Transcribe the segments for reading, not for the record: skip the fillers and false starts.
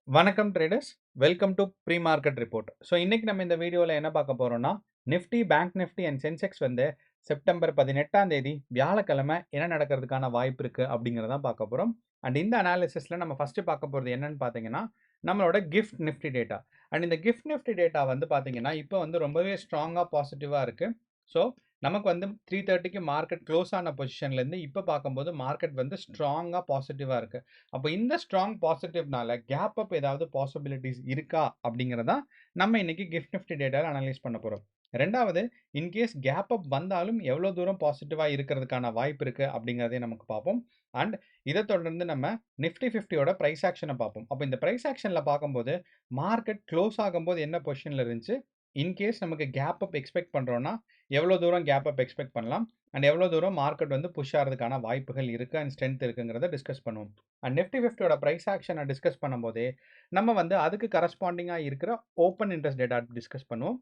வணக்கம் traders. Welcome to pre market report. So இன்னைக்கு நம்ம இந்த வீடியோவில் என்ன பார்க்க போறோம்னா, நிஃப்டி, பேங்க் நிஃப்டி அண்ட் சென்செக்ஸ் வந்து செப்டம்பர் 18ஆம் தேதி வியாழக்கிழமை என்ன நடக்கிறதுக்கான வாய்ப்பு இருக்கு அப்படிங்கிறத பார்க்க போறோம். அண்ட் இந்த அனாலிசிஸ்ல நம்ம ஃபர்ஸ்ட் பார்க்க போறது என்னன்னு பார்த்தீங்கன்னா, நம்மளோட கிஃப்ட் நிஃப்டி டேட்டா. அண்ட் இந்த கிஃப்ட் நிஃப்டி டேட்டா வந்து பார்த்தீங்கன்னா, இப்போ வந்து ரொம்பவே ஸ்ட்ராங்கா பாசிட்டிவா இருக்கு. ஸோ நமக்கு வந்து 3:30க்கு மார்க்கெட் க்ளோஸ் ஆன பொசிஷன்லேருந்து இப்போ பார்க்கும்போது மார்க்கெட் வந்து ஸ்ட்ராங்கா பாசிட்டிவா இருக்கு. அப்போ இந்த ஸ்ட்ராங் பாசிட்டிவ்னால கேப் அப் ஏதாவது பாசிபிலிட்டிஸ் இருக்கா அப்படிங்கிறதா நம்ம இன்னைக்கு கிஃப்ட் நிஃப்டி டேட்டாவில் அனலைஸ் பண்ண போறோம். ரெண்டாவது, இன்கேஸ் கேப் அப் வந்தாலும் எவ்வளோ தூரம் பாசிட்டிவா இருக்கிறதுக்கான வாய்ப்பு இருக்கு அப்படிங்கிறதையும் நமக்கு பார்ப்போம். அண்ட் இதை தொடர்ந்து நம்ம நிஃப்டி 50யோட பிரைஸ் ஆக்ஷனை பார்ப்போம். அப்போ இந்த பிரைஸ் ஆக்ஷன்ல பார்க்கும்போது மார்க்கெட் க்ளோஸ் ஆகும்போது என்ன பொசிஷன்ல இருந்துச்சு, இன்கேஸ் நமக்கு கேப் அப் எக்ஸ்பெக்ட் பண்றோம்னா எவ்வளோ தூரம் கேப் அப் எக்ஸ்பெக்ட் பண்ணலாம், அண்ட் எவ்வளோ தூரம் மார்க்கெட் வந்து புஷ் ஆகிறதுக்கான வாய்ப்புகள் இருக்கு அண்ட் ஸ்ட்ரென்த் இருக்குங்கிறத டிஸ்கஸ் பண்ணுவோம். அண்ட் நிஃப்டி 50யோட பிரைஸ் ஆக்ஷனை டிஸ்கஸ் பண்ணும்போதே நம்ம வந்து அதுக்கு கரஸ்பாண்டிங்காக இருக்கிற ஓப்பன் இன்ட்ரெஸ்ட் டேட்டா டிஸ்கஸ் பண்ணுவோம்.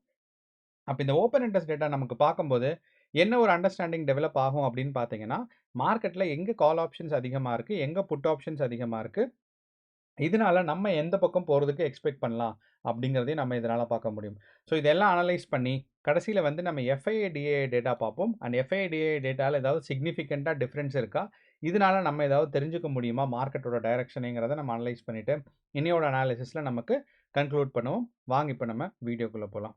அப்போ இந்த ஓப்பன் இன்ட்ரெஸ்ட் டேட்டா நமக்கு பார்க்கும்போது என்ன ஒரு அண்டர்ஸ்டாண்டிங் டெவலப் ஆகும் அப்படின்னு பார்த்தீங்கன்னா, மார்க்கெட்டில் எங்கே கால் ஆப்ஷன்ஸ் அதிகமாக இருக்குது, எங்கே புட் ஆப்ஷன்ஸ் அதிகமாக இருக்குது, இதனால நம்ம எந்த பக்கம் போறதுக்கு எக்ஸ்பெக்ட் பண்ணலாம் அப்படிங்கிறதையும் நம்ம இதனால பார்க்க முடியும். ஸோ இதெல்லாம் அனலைஸ் பண்ணி கடைசியில வந்து நம்ம எஃப்ஐஏ டேட்டா பார்ப்போம். அண்ட் எஃப்ஐஏ டேட்டால ஏதாவது சிக்னிஃபிகன்ட்டா டிஃபரன்ஸ் இருக்கா? இதனால நம்ம ஏதாவது தெரிஞ்சுக்க முடியுமா மார்க்கெட்டோட டைரக்ஷனுங்கிறத நம்ம அனலைஸ் பண்ணிட்டு இன்னையோட அனாலிசிஸ்ல நமக்கு கன்க்ளூட் பண்ணுவோம். வாங்க இப்போ நம்ம வீடியோக்குள்ள போலாம்.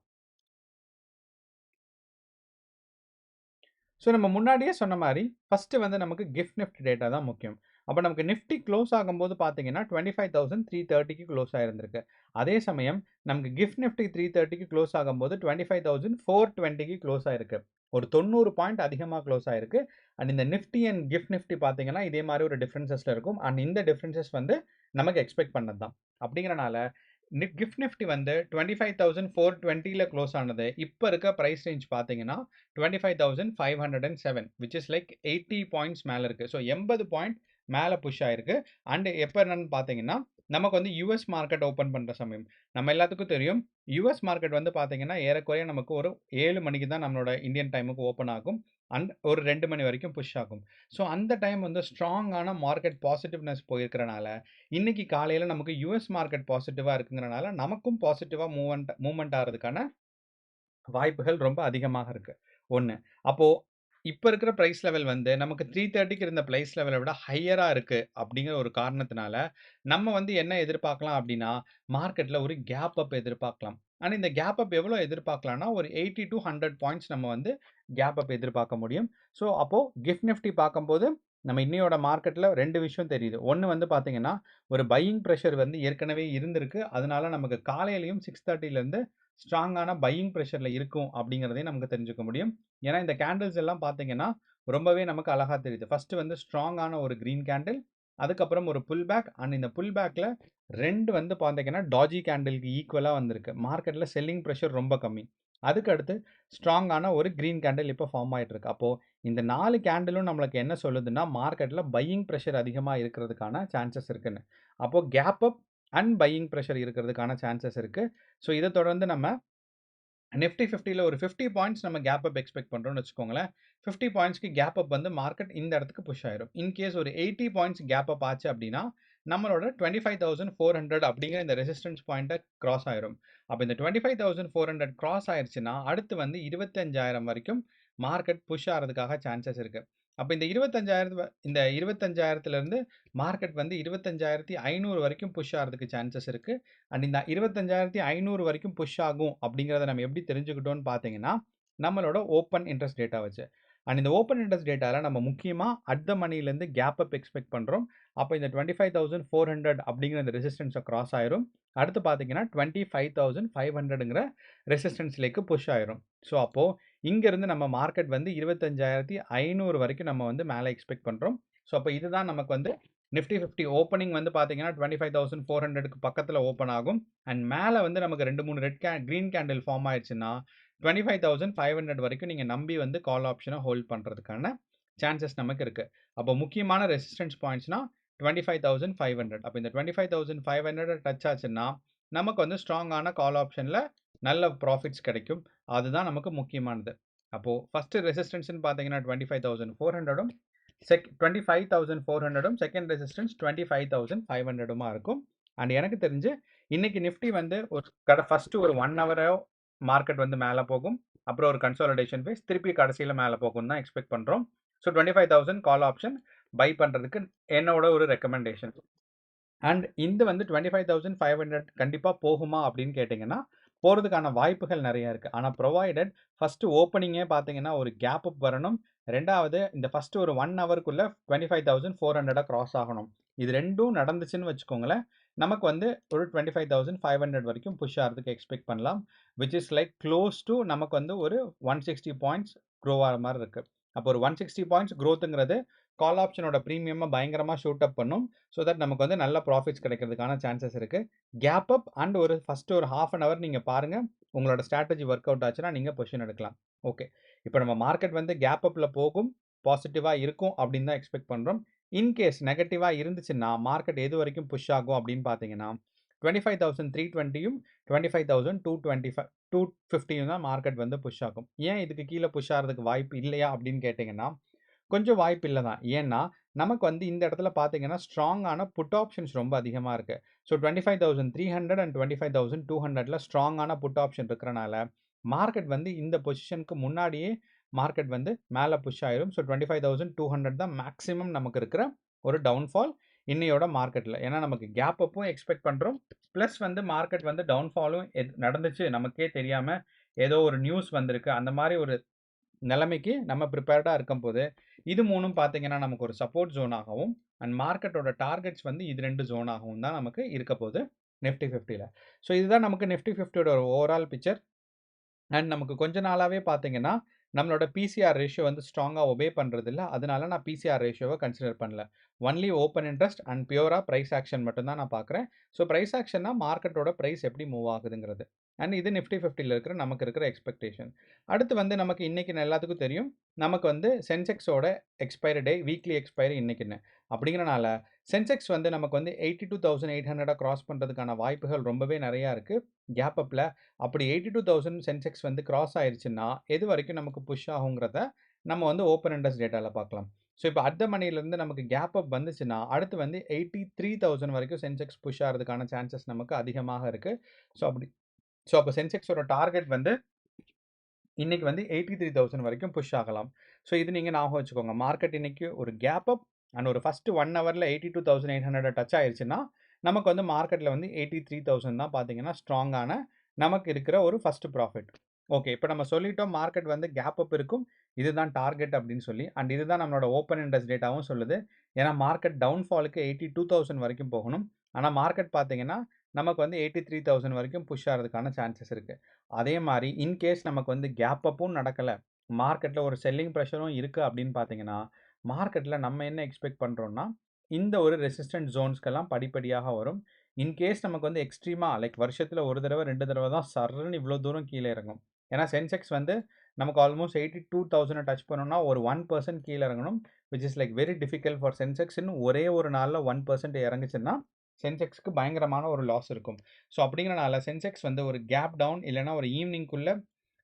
ஸோ நம்ம முன்னாடியே சொன்ன மாரி, ஃபர்ஸ்ட்டு வந்து நமக்கு கிஃப்ட் நிஃப்டி டேட்டா தான் முக்கியம். அப்ப நமக்கு நிஃப்டி க்ளோஸ் ஆகும்போது பார்த்தீங்கன்னா, 25,330க்கு க்ளோஸ் ஆயிருந்திருக்கு. அதே சமயம் நமக்கு கிஃப்ட் நிஃப்டி 330க்கு க்ளோஸ் ஆகும்போது 25,420க்கு க்ளோஸ் ஆயிருக்கு. ஒரு 90 பாயிண்ட் அதிகமா க்ளோஸ் ஆயிருக்கு. அண்ட் இந்த நிஃப்டி அண்ட் கிஃப்ட் நிஃப்டி பார்த்தீங்கன்னா, இதே மாரி ஒரு டிஃபரன்சஸ்ல இருக்கும். அண்ட் இந்த டிஃபரன்சஸ் வந்து நமக்கு எக்ஸ்பெக்ட் பண்ணது தான். அப்படிங்கிறனால கிஃப்ட் நிஃப்டி வந்து 25,420ல க்ளோஸ் ஆனது. இப்ப இருக்க பிரைஸ் ரேஞ்ச் பார்த்தீங்கன்னா 25,507 விச் இஸ் லைக் 80 பாயிண்ட்ஸ் மேல இருக்கு. ஸோ 80 பாயிண்ட் மேல புஷ் ஆயிருக்கு. அண்ட் எப்ப என்னன்னு பார்த்தீங்கன்னா, நமக்கு வந்து யுஎஸ் மார்க்கெட் ஓப்பன் பண்ற சமயம். நம்ம எல்லாத்துக்கும் தெரியும், யுஎஸ் மார்க்கெட் வந்து பார்த்தீங்கன்னா, ஏறக்குறைய நமக்கு ஒரு 7 மணிக்கு தான் நம்மளோட இந்தியன் டைமுக்கு ஓப்பன் ஆகும். அண்ட் ஒரு 2 மணி வரைக்கும் புஷ் ஆகும். ஸோ அந்த டைம் வந்து ஸ்ட்ராங்கான மார்க்கெட் பாசிட்டிவ்னஸ் போயிருக்கிறனால, இன்னைக்கு காலையில நமக்கு யுஎஸ் மார்க்கெட் பாசிட்டிவா இருக்குங்கிறனால, நமக்கும் பாசிட்டிவா மூவ்மெண்ட் ஆறதுக்கான வாய்ப்புகள் ரொம்ப அதிகமாக இருக்கு. 1. அப்போ இப்ப இருக்கிற பிரைஸ் லெவல் வந்து நமக்கு 330க்கு இருந்த பிரைஸ் லெவல விட ஹையரா இருக்கு அப்படிங்கிற ஒரு காரணத்தினால, நம்ம வந்து என்ன எதிர்பார்க்கலாம் அப்படின்னா, மார்க்கெட்ல ஒரு கேப் அப் எதிர்பார்க்கலாம். ஆனா இந்த கேப் அப் எவ்வளோ எதிர்பார்க்கலாம்னா, ஒரு 80 டூ 100 பாயிண்ட்ஸ் நம்ம வந்து கேப் அப் எதிர்பார்க்க முடியும். ஸோ அப்போ கிஃப்ட் நிஃப்டி பார்க்கும்போது, நம்ம இன்னையோட மார்க்கெட்ல 2 விஷயம் தெரியுது. 1 வந்து பார்த்தீங்கன்னா, ஒரு பையிங் பிரஷர் வந்து ஏற்கனவே இருந்திருக்கு. அதனால நமக்கு காலையிலயும் 6:30லேருந்து ஸ்ட்ராங்கான பையிங் பிரஷர்ல இருக்கும் அப்படிங்கிறதையும் நமக்கு தெரிஞ்சுக்க முடியும். ஏன்னா இந்த கேண்டில்ஸ் எல்லாம் பார்த்தீங்கன்னா, ரொம்பவே நமக்கு அழகா தெரியுது. ஃபர்ஸ்ட் வந்து ஸ்ட்ராங்கான ஒரு கிரீன் கேண்டில், அதுக்கப்புறம் ஒரு புல் பேக் அண்ட் இந்த புல் பேக்ல 2 வந்து பார்த்தீங்கன்னா, டாஜி கேண்டிலுக்கு ஈக்குவலா வந்திருக்கு. மார்க்கெட்ல செல்லிங் பிரஷர் ரொம்ப கம்மி. அதுக்கு அடுத்து ஸ்ட்ராங்கான ஒரு கிரீன் கேண்டில் இப்போ ஃபார்ம் ஆயிட்டு இருக்கு. அப்போ இந்த 4 கேண்டிலும் நம்மளுக்கு என்ன சொல்லுதுன்னா, மார்க்கெட்ல பையிங் பிரஷர் அதிகமா இருக்கிறதுக்கான சான்சஸ் இருக்குன்னு. அப்போ gap up and buying pressure இருக்கிறதுக்கான சான்சஸ் இருக்கு. ஸோ இத தொடர்ந்து நம்ம நிஃப்டி 50ல ஒரு 50 பாயிண்ட்ஸ் நம்ம கேப் அப் எக்ஸ்பெக்ட் பண்றோம்னு வச்சுக்கோங்களேன். 50 பாயிண்ட்ஸ்க்கு கேப் அப் வந்து மார்க்கெட் இந்த இடத்துக்கு புஷ் ஆயிரும். இன் கேஸ் ஒரு 80 பாயிண்ட்ஸ் கேப் அப் ஆச்சு அப்படின்னா, நம்மளோட 25,400 அப்படிங்கிற இந்த ரெசிஸ்டன்ஸ் பாயிண்ட்ட கிராஸ் ஆயிரும். அப்ப இந்த 25,400 கிராஸ் ஆயிருச்சுன்னா, அடுத்து வந்து 25,000 வரைக்கும் மார்க்கெட் புஷ் ஆறதுக்காக சான்சஸ் இருக்கு. அப்ப இந்த 25,000லிருந்து மார்க்கெட் வந்து 25,500 வரைக்கும் புஷ் ஆறதுக்கு சான்சஸ் இருக்கு. அண்ட் இந்த 25,500 வரைக்கும் புஷ் ஆகும் அப்படிங்கிறத நம்ம எப்படி தெரிஞ்சுக்கிட்டோம்னு பார்த்தீங்கன்னா, நம்மளோட ஓப்பன் இன்ட்ரெஸ்ட் டேட்டா வச்சு. அண்ட் இந்த ஓப்பன் இன்ட்ரெஸ்ட் டேட்டால நம்ம முக்கியமா அட் த மனிலேருந்து கேப் அப் எக்ஸ்பெக்ட் பண்றோம். அப்போ இந்த 25,400 அப்படிங்கிற இந்த ரெசிஸ்டன்ஸ கிராஸ் ஆயிரும். அடுத்து பார்த்தீங்கன்னா 25,500ங்கிற ரெசிஸ்டன்ஸ் லேக்கு புஷ் ஆயிரும். ஸோ அப்போ இங்கிருந்து நம்ம மார்க்கெட் வந்து 25,500 வரைக்கும் நம்ம வந்து மேல எக்ஸ்பெக்ட் பண்றோம். ஸோ அப்போ இதுதான் நமக்கு வந்து நிஃப்டி 50 ஓப்பனிங் வந்து பார்த்தீங்கன்னா 25,400க்கு பக்கத்துல ஓப்பன் ஆகும். அண்ட் மேல வந்து நமக்கு 2, 3 கிரீன் கேண்டில் ஃபார்ம் ஆயிருச்சுன்னா 25,500 வரைக்கும் நீங்க நம்பி வந்து கால் ஆப்ஷனை ஹோல்ட் பண்றதுக்கான சான்சஸ் நமக்கு இருக்கு. அப்போ முக்கியமான ரெசிஸ்டன்ஸ் பாயிண்ட்ஸ்னா 25,500. அப்போ இந்த 25,500 டச் ஆச்சுன்னா நமக்கு வந்து ஸ்ட்ராங்கான கால் ஆப்ஷன்ல நல்ல ப்ராஃபிட்ஸ் கிடைக்கும். அதுதான் நமக்கு முக்கியமானது. அப்போ ஃபர்ஸ்ட் ரெசிஸ்டன்ஸ்னு பார்த்தீங்கன்னா 25,400ம் 25,400ம் செகண்ட் ரெசிஸ்டன்ஸ் 25,500மா இருக்கும். அண்ட் எனக்கு தெரிஞ்சு இன்னைக்கு நிஃப்டி வந்து ஒரு ஃபர்ஸ்ட் ஒரு 1 ஹவரோ மார்க்கெட் வந்து மேலே போகும், அப்புறம் ஒரு கன்சாலிடேஷன் ஃபேஸ், திருப்பி கடைசியில் மேலே போகும் தான் எக்ஸ்பெக்ட் பண்ணுறோம். ஸோ 25,000 கால் ஆப்ஷன் பை பண்ணுறதுக்கு என்னோட ஒரு ரெக்கமெண்டேஷன். அண்ட் இந்த வந்து 25,500 கண்டிப்பாக போகுமா அப்படின்னு கேட்டிங்கன்னா போகிறதுக்கான வாய்ப்புகள் நிறைய இருக்குது. ஆனால் ப்ரொவைடட் ஃபஸ்ட்டு ஓப்பனிங்கே பார்த்தீங்கன்னா ஒரு கேப் அப் வரணும். ரெண்டாவது இந்த ஃபஸ்ட்டு ஒரு 1 ஹவருக்குள்ளே 25,400 கிராஸ் ஆகணும். இது ரெண்டும் நடந்துச்சுன்னு வச்சுக்கோங்களேன், நமக்கு வந்து ஒரு 25,500 வரைக்கும் புஷ் ஆகிறதுக்கு எக்ஸ்பெக்ட் பண்ணலாம். Which is like close to நமக்கு வந்து ஒரு 160 பாயிண்ட்ஸ் க்ரோ ஆகிற மாதிரி இருக்குது. அப்போ ஒரு 160 பாயிண்ட்ஸ் க்ரோத்துங்கிறது கால் ஆப்ஷனோட ப்ரீமியமாக பயங்கரமாக ஷூட் அப் பண்ணும். ஸோ தட் நமக்கு வந்து நல்ல ப்ராஃபிட்ஸ் கிடைக்கிறதுக்கான சான்சஸ் இருக்குது. கேப் அப் அண்ட் ஒரு ஃபஸ்ட்டு ஒரு ½ அன் ஹவர் நீங்கள் பாருங்கள், உங்களோட ஸ்ட்ராட்டஜி ஒர்க் அவுட் ஆச்சுன்னா நீங்கள் பொசிஷன் எடுக்கலாம். ஓகே, இப்போ நம்ம மார்க்கெட் வந்து கேப் அப்பில் போகும், பாசிட்டிவாக இருக்கும் அப்படின்னு தான் எக்ஸ்பெக்ட் பண்ணுறோம். இன்கேஸ் நெகட்டிவாக இருந்துச்சுன்னா மார்க்கெட் எது வரைக்கும் புஷ் ஆகும் அப்படின்னு பார்த்தீங்கன்னா 25,320யும் 25,250யும் தான் மார்க்கெட் வந்து புஷ் ஆகும். ஏன் இதுக்கு கீழே புஷ் ஆகிறதுக்கு வாய்ப்பு இல்லையா அப்படின்னு கேட்டிங்கன்னா கொஞ்சம் வாய்ப்பு இல்லை தான். ஏன்னா நமக்கு வந்து இந்த இடத்துல பார்த்தீங்கன்னா ஸ்ட்ராங்கான புட் ஆப்ஷன்ஸ் ரொம்ப அதிகமாக இருக்குது. ஸோ 25,300 அண்ட் 25,200ல ஸ்ட்ராங்கான புட் ஆப்ஷன் இருக்கிறனால மார்க்கெட் வந்து இந்த பொசிஷனுக்கு முன்னாடியே மார்க்கெட் வந்து மேலே புஷ் ஆயிரும். ஸோ 25,200 தான் மேக்ஸிமம் நமக்கு இருக்கிற ஒரு டவுன்ஃபால் இன்னையோட மார்க்கெட்டில். ஏன்னா நமக்கு கேப் அப்பும் எக்ஸ்பெக்ட் பண்ணுறோம், ப்ளஸ் வந்து மார்க்கெட் வந்து டவுன்ஃபாலும் நடந்துச்சு நமக்கே தெரியாமல், ஏதோ ஒரு நியூஸ் வந்திருக்கு, அந்த மாதிரி ஒரு நிலைமைக்கு நம்ம ப்ரிப்பேர்டாக இருக்கும்போது இது மூணும் பார்த்தீங்கன்னா நமக்கு ஒரு சப்போர்ட் ஜோனாகவும் அண்ட் மார்க்கெட்டோட டார்கெட்ஸ் வந்து இது 2 ஜோனாகவும் தான் நமக்கு இருக்க போகுது நிஃப்டி 50ல. ஸோ இதுதான் நமக்கு நிஃப்டி 50யோட ஒரு ஓவரால் பிக்சர். அண்ட் நமக்கு கொஞ்ச நாளாகவே பார்த்தீங்கன்னா நம்மளோட பிசிஆர் ரேஷியோ வந்து ஸ்ட்ராங்காக ஒபே பண்ணுறது இல்லை. அதனால நான் பிசிஆர் ரேஷியோவை கன்சிடர் பண்ணல. ஒன்லி ஓப்பன் இன்ட்ரெஸ்ட் அண்ட் பியூராக ப்ரைஸ் ஆக்ஷன் மட்டும்தான் நான் பார்க்குறேன். ஸோ ப்ரைஸ் ஆக்ஷன்னா மார்க்கெட்டோட ப்ரைஸ் எப்படி மூவ் ஆகுதுங்கிறது. அண்ட் இது நிஃப்டி 50ல இருக்கிற நமக்கு இருக்கிற எக்ஸ்பெக்டேஷன். அடுத்து வந்து நமக்கு இன்றைக்கி எல்லாத்துக்கும் தெரியும், நமக்கு வந்து சென்செக்ஸோட எக்ஸ்பைரி டே, வீக்லி எக்ஸ்பைரி இன்றைக்கின்னு. அப்படிங்கிறனால சென்செக்ஸ் வந்து நமக்கு வந்து 82,800 கிராஸ் பண்ணுறதுக்கான வாய்ப்புகள் ரொம்பவே நிறையா இருக்குது கேப் அப்பில். அப்படி 82,000 சென்செக்ஸ் வந்து கிராஸ் ஆயிடுச்சுன்னா எது வரைக்கும் நமக்கு புஷ் ஆகுங்கிறத நம்ம வந்து ஓப்பன் இன்ட்ரெஸ்ட் டேட்டாவில் பார்க்கலாம். ஸோ இப்போ அட் த மணிலேருந்து நமக்கு கேப் அப் வந்துச்சுன்னா அடுத்து வந்து 83,000 வரைக்கும் சென்செக்ஸ் புஷ் ஆகிறதுக்கான சான்சஸ் நமக்கு அதிகமாக இருக்குது. ஸோ அப்போ சென்செக்ஸோட டார்கெட் வந்து இன்னைக்கு வந்து 83,000 வரைக்கும் புஷ் ஆகலாம். ஸோ இது நீங்கள் ஞாபகம் வச்சுக்கோங்க. மார்க்கெட் இன்னைக்கு ஒரு கேப் அப் அண்ட் ஒரு ஃபஸ்ட்டு 1 ஹவரில் 82,800 டச் ஆயிடுச்சுன்னா நமக்கு வந்து மார்க்கெட்டில் வந்து 83,000 தான் பார்த்தீங்கன்னா ஸ்ட்ராங்கான நமக்கு இருக்கிற ஒரு ஃபஸ்ட்டு ப்ராஃபிட். ஓகே, இப்போ நம்ம சொல்லிட்டோம் மார்க்கெட் வந்து கேப் அப் இருக்கும், இதுதான் டார்கெட் அப்படின்னு சொல்லி. அண்ட் இதுதான் நம்மளோட ஓப்பன் இன்ட்ரெஸ்ட் டேட்டாவும் சொல்லுது. ஏன்னா மார்க்கெட் டவுன்ஃபாலுக்கு 82,000 வரைக்கும் போகணும். ஆனால் மார்க்கெட் பார்த்தீங்கன்னா நமக்கு வந்து 83,000 வரைக்கும் புஷ் ஆகிறதுக்கான சான்சஸ் இருக்குது. அதே மாதிரி இன்கேஸ் நமக்கு வந்து கேப் அப்பும் நடக்கலை, மார்க்கெட்டில் ஒரு செல்லிங் ப்ரெஷரும் இருக்குது அப்படின்னு பார்த்தீங்கன்னா மார்க்கெட்டில் நம்ம என்ன எக்ஸ்பெக்ட் பண்ணுறோன்னா இந்த ஒரு ரெசிஸ்டன்ட் ஜோன்ஸ்க்கெல்லாம் படிப்படியாக வரும். இன்கேஸ் நமக்கு வந்து எக்ஸ்ட்ரீமாக லைக் வருஷத்தில் ஒரு தடவை 2 தடவை தான் சர்ன்னு இவ்வளோ தூரம் கீழே இறங்கும். ஏன்னா சென்செக்ஸ் வந்து நமக்கு ஆல்மோஸ்ட் 82,000 டச் பண்ணோம்னா ஒரு 1% கீழே இறங்கணும். Which is like very difficult for சென்செக்ஸ்ன்னு ஒரே ஒரு நாளில் 1% இறங்குச்சுன்னா சென்செக்ஸ்க்கு பயங்கரமான ஒரு லாஸ் இருக்கும். ஸோ அப்படிங்கிறனால சென்செக்ஸ் வந்து ஒரு கேப் டவுன் இல்லைனா ஒரு ஈவினிங்குள்ளே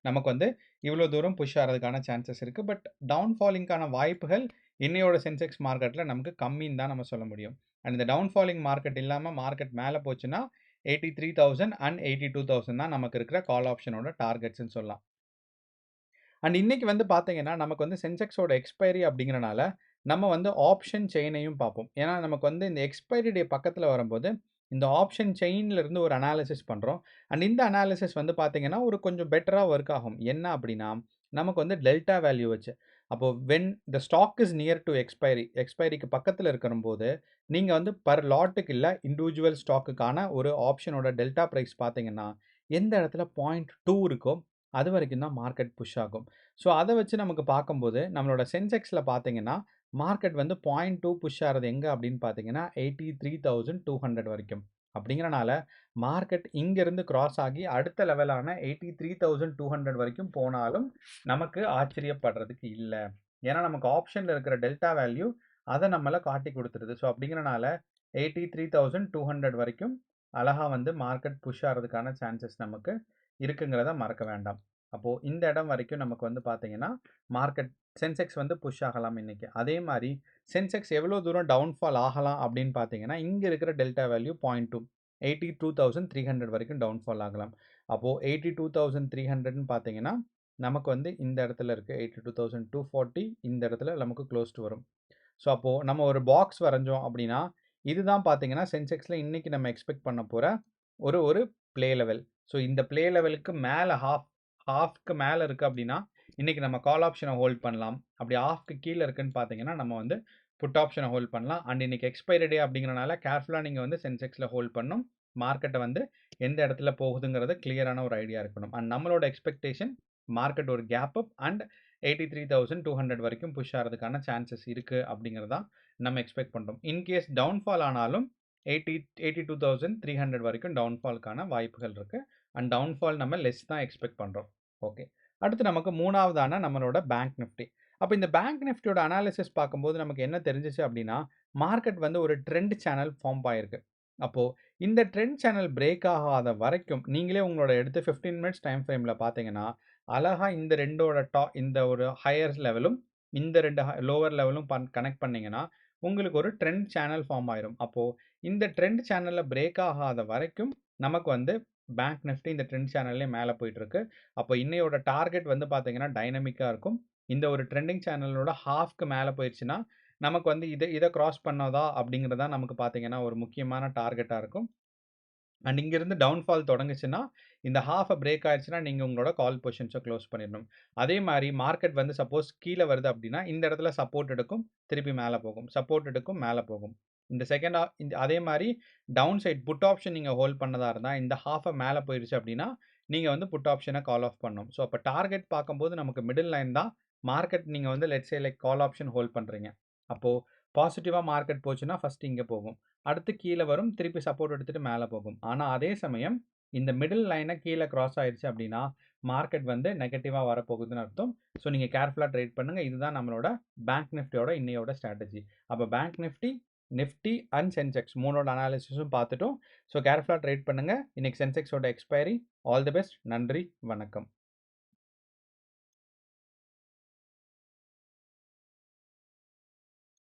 நமக்கு வந்து இவ்வளோ தூரம் புஷ் ஆகிறதுக்கான சான்சஸ் இருக்குது. பட் டவுன்ஃபாலிங்கான வாய்ப்புகள் இன்னையோட சென்செக்ஸ் மார்க்கெட்டில் நமக்கு கம்மின்னு தான் நம்ம சொல்ல முடியும். அண்ட் இந்த டவுன்ஃபாலிங் மார்க்கெட் இல்லாமல் மார்க்கெட் மேலே போச்சுன்னா 83,000 அண்ட் 82,000 தான் நமக்கு இருக்கிற கால் ஆப்ஷனோட டார்கெட்ஸ்ன்னு சொல்லலாம். அண்ட் இன்னைக்கு வந்து பார்த்தீங்கன்னா நமக்கு வந்து சென்செக்ஸோட எக்ஸ்பைரி அப்படிங்கிறனால நம்ம வந்து ஆப்ஷன் செயினையும் பார்ப்போம். ஏன்னா நமக்கு வந்து இந்த எக்ஸ்பைரி டே பக்கத்தில் வரும்போது இந்த ஆப்ஷன் செயின்ல இருந்து ஒரு அனாலிசிஸ் பண்ணுறோம். அண்ட் இந்த அனாலிசிஸ் வந்து பார்த்தீங்கன்னா ஒரு கொஞ்சம் பெட்டராக ஒர்க் ஆகும். என்ன அப்படின்னா நமக்கு வந்து டெல்டா வேல்யூ வச்சு, அப்போது when the stock is near to எக்ஸ்பைரிக்கு பக்கத்தில் இருக்கிறம்போது நீங்கள் வந்து பர் லாட்டுக்கு இல்லை இண்டிவிஜுவல் ஸ்டாக்குக்கான ஒரு ஆப்ஷனோட டெல்டா ப்ரைஸ் பார்த்தீங்கன்னா எந்த இடத்துல 0.2 இருக்கோ அது வரைக்கும் தான் மார்க்கெட் புஷ் ஆகும். ஸோ அதை வச்சு நமக்கு பார்க்கும்போது நம்மளோட சென்செக்ஸில் பார்த்தீங்கன்னா மார்க்கெட் வந்து 0.2 புஷ் ஆகிறது எங்கே அப்படின்னு பார்த்தீங்கன்னா 83,200 வரைக்கும். அப்படிங்கிறனால மார்க்கெட் இங்கேருந்து கிராஸ் ஆகி அடுத்த லெவலான 83,200 வரைக்கும் போனாலும் நமக்கு ஆச்சரியப்படுறதுக்கு இல்லை. ஏன்னா நமக்கு ஆப்ஷனில் இருக்கிற டெல்டா வேல்யூ அதை நம்மளை காட்டி கொடுத்துருது. ஸோ அப்படிங்கிறனால 83,200 வரைக்கும் அழகாக வந்து மார்க்கெட் புஷ் ஆகிறதுக்கான சான்சஸ் நமக்கு இருக்குங்கிறத மறக்க வேண்டாம். அப்போது இந்த இடம் வரைக்கும் நமக்கு வந்து பார்த்தீங்கன்னா மார்க்கெட் சென்செக்ஸ் வந்து புஷ் ஆகலாம் இன்னைக்கு. அதே மாதிரி சென்செக்ஸ் எவ்வளோ தூரம் டவுன்ஃபால் ஆகலாம் அப்படின்னு பார்த்தீங்கன்னா இங்கே இருக்கிற டெல்டா வேல்யூ 0.2 82,300 வரைக்கும் டவுன்ஃபால் ஆகலாம். அப்போது 82,300ன்னு பார்த்தீங்கன்னா நமக்கு வந்து இந்த இடத்துல இருக்குது 82,240 இந்த இடத்துல நமக்கு க்ளோஸ்டு வரும். ஸோ அப்போது நம்ம ஒரு பாக்ஸ் வரைஞ்சோம் அப்படின்னா இதுதான் பார்த்தீங்கன்னா சென்செக்ஸில் இன்றைக்கி நம்ம எக்ஸ்பெக்ட் பண்ண போகிற ஒரு ஒரு ப்ளே லெவல். ஸோ இந்த ப்ளே லெவலுக்கு மேலே ஹாஃப்க்கு மேலே இருக்குது அப்படின்னா இன்றைக்கி நம்ம கால் ஆப்ஷனை ஹோல்ட் பண்ணலாம். அப்படி ஆஃப்க்கு கீழே இருக்குன்னு பார்த்தீங்கன்னா நம்ம வந்து புட் ஆப்ஷனை ஹோல்ட் பண்ணலாம். அண்ட் இன்றைக்கி எக்ஸ்பைரி டே அப்படிங்கிறனால கேர்ஃபுல்லாக நீங்கள் வந்து சென்செக்ஸில் ஹோல்ட் பண்ணணும். மார்க்கெட்டை வந்து எந்த இடத்துல போகுதுங்கிறது கிளியரான ஒரு ஐடியா இருக்கணும். அண்ட் நம்மளோட எக்ஸ்பெக்டேஷன் மார்க்கெட் ஒரு கேப் அப் அண்ட் 83,200 வரைக்கும் புஷ் ஆகிறதுக்கான சான்சஸ் இருக்குது அப்படிங்கிறதா நம்ம எக்ஸ்பெக்ட் பண்ணுறோம். இன்கேஸ் டவுன்ஃபால் ஆனாலும் 82,300 வரைக்கும் டவுன்ஃபாலுக்கான வாய்ப்புகள் இருக்குது. அண்ட் டவுன்ஃபால் நம்ம லெஸ் தான் எக்ஸ்பெக்ட் பண்ணுறோம். ஓகே, அடுத்து நமக்கு மூணாவதான நம்மளோட பேங்க் நிஃப்டி. அப்போ இந்த பேங்க் நிஃப்டியோட அனாலிசிஸ் பார்க்கும்போது நமக்கு என்ன தெரிஞ்சிச்சு அப்படின்னா மார்க்கெட் வந்து ஒரு ட்ரெண்ட் சேனல் ஃபார்ம் ஆயிருக்கு. அப்போது இந்த ட்ரெண்ட் சேனல் பிரேக் ஆகாத வரைக்கும் நீங்களே உங்களோட எடுத்து 15 மினிட்ஸ் டைம் ஃப்ரேமில் பார்த்தீங்கன்னா அழகாக இந்த ரெண்டோட இந்த ஒரு ஹையர் லெவலும் இந்த ரெண்டு லோவர் லெவலும் கனெக்ட் பண்ணிங்கன்னா உங்களுக்கு ஒரு ட்ரெண்ட் சேனல் ஃபார்ம் ஆயிரும். அப்போது இந்த ட்ரெண்ட் சேனலில் பிரேக் ஆகாத வரைக்கும் நமக்கு வந்து பேங்க் நிஃப்டி இந்த ட்ரெண்ட் சேனல்லே மேலே போயிட்டுருக்கு. அப்போ இன்னையோட டார்கெட் வந்து பார்த்தீங்கன்னா டைனமிக்காக இருக்கும். இந்த ஒரு ட்ரெண்டிங் சேனலோட ஹாஃப்க்கு மேலே போயிடுச்சுன்னா நமக்கு வந்து இதை கிராஸ் பண்ணதா அப்படிங்கிறதா நமக்கு பார்த்தீங்கன்னா ஒரு முக்கியமான டார்கெட்டாக இருக்கும். அண்ட் இங்கேருந்து டவுன்ஃபால் தொடங்குச்சுன்னா இந்த ஹாஃபை பிரேக் ஆயிடுச்சுன்னா நீங்கள் உங்களோட கால் பொசிஷன்ஸை க்ளோஸ் பண்ணிடணும். அதே மாதிரி மார்க்கெட் வந்து சப்போஸ் கீழே வருது அப்படின்னா இந்த இடத்துல சப்போர்ட் எடுக்கும், திருப்பி மேலே போகும், சப்போர்ட் எடுக்கும், மேலே போகும். இந்த அதே மாதிரி டவுன் சைட் புட் ஆப்ஷன் நீங்கள் ஹோல்ட் பண்ணதாக இருந்தால் இந்த ஹாஃபை மேலே போயிடுச்சு அப்படின்னா நீங்கள் வந்து புட் ஆப்ஷனை கால் ஆஃப் பண்ணணும். ஸோ அப்போ டார்கெட் பார்க்கும்போது நமக்கு மிடில் லைன் தான் மார்க்கெட். நீங்கள் வந்து let's say like call option hold பண்ணுறீங்க. அப்போது பாசிட்டிவாக மார்க்கெட் போச்சுன்னா ஃபஸ்ட்டு இங்கே போகும், அடுத்து கீழே வரும், திருப்பி சப்போர்ட் எடுத்துகிட்டு மேலே போகும். ஆனால் அதே சமயம் இந்த மிடில் லைனை கீழே கிராஸ் ஆயிடுச்சு அப்படின்னா மார்க்கெட் வந்து நெகட்டிவாக வரப்போகுதுன்னு அர்த்தம். ஸோ நீங்கள் கேர்ஃபுல்லாக ட்ரேட் பண்ணுங்கள். இதுதான் நம்மளோட பேங்க் நிஃப்டியோட இன்னையோட ஸ்ட்ராட்டஜி. அப்போ பேங்க் நிஃப்டி அண்ட் சென்செக்ஸ் மூணோட அனாலிசிஸும் பார்த்துட்டோம். ஸோ கேர்ஃபுல்லாக ட்ரேட் பண்ணுங்கள். இன்றைக்கி சென்செக்ஸோட எக்ஸ்பைரி. All the best. நன்றி, வணக்கம்.